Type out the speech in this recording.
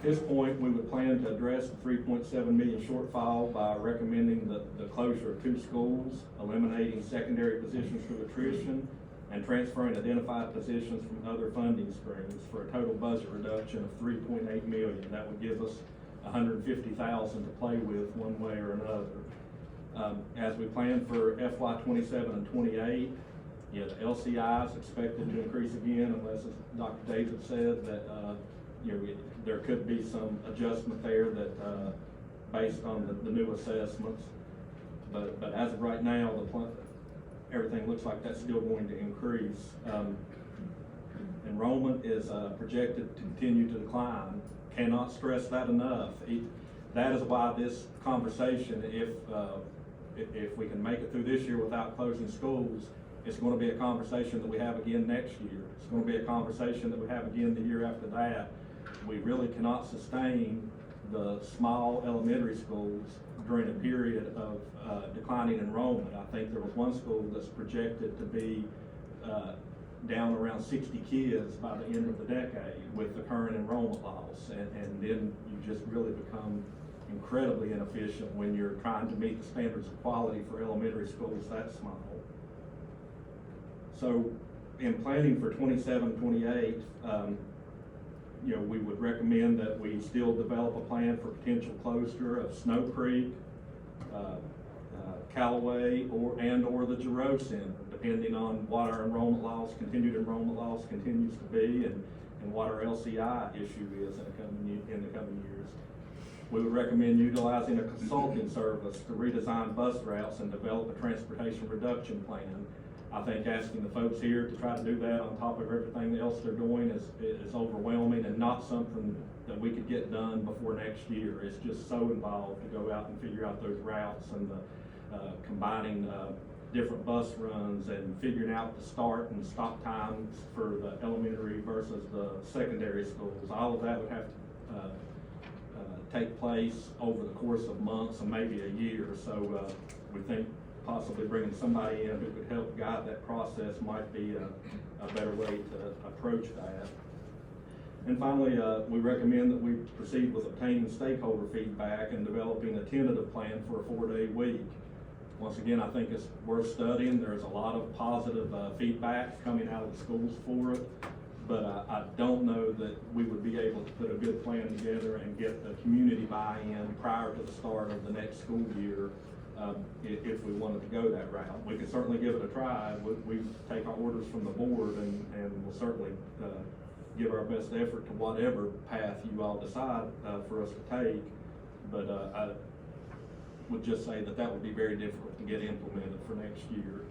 At this point, we would plan to address the 3.7 million shortfall by recommending the closure of 2 schools, eliminating secondary positions through attrition, and transferring identified positions from other funding streams for a total budget reduction of 3.8 million. That would give us 150,000 to play with one way or another. As we plan for FY 27 and 28, the LCI is expected to increase again, unless, as Dr. David said, that there could be some adjustment there that based on the new assessments. But as of right now, everything looks like that's still going to increase. Enrollment is projected to continue to decline. Cannot stress that enough. That is why this conversation, if we can make it through this year without closing schools, it's going to be a conversation that we have again next year. It's going to be a conversation that we have again the year after that. We really cannot sustain the small elementary schools during a period of declining enrollment. I think there was one school that's projected to be down around 60 kids by the end of the decade with the current enrollment loss. And then you just really become incredibly inefficient when you're trying to meet the standards of quality for elementary schools that small. So in planning for 27, 28, we would recommend that we still develop a plan for potential closure of Snow Creek, Callaway, or the Giroux Center, depending on what our continued enrollment loss continues to be, and what our LCI issue is in the coming years. We would recommend utilizing a consulting service to redesign bus routes and develop a transportation reduction plan. I think asking the folks here to try to do that on top of everything else they're doing is overwhelming, and not something that we could get done before next year. It's just so involved to go out and figure out those routes, and combining different bus runs, and figuring out the start and stop times for the elementary versus the secondary schools. All of that would have to take place over the course of months and maybe a year. So we think possibly bringing somebody in who could help guide that process might be a better way to approach that. And finally, we recommend that we proceed with obtaining stakeholder feedback and developing a tentative plan for a 4-day week. Once again, I think it's worth studying. There's a lot of positive feedback coming out of the schools for it, but I don't know that we would be able to put a good plan together and get the community buy-in prior to the start of the next school year. If we wanted to go that route, we could certainly give it a try. We take our orders from the board, and we'll certainly give our best effort to whatever path you all decide for us to take. But I would just say that would be very difficult to get implemented for next year.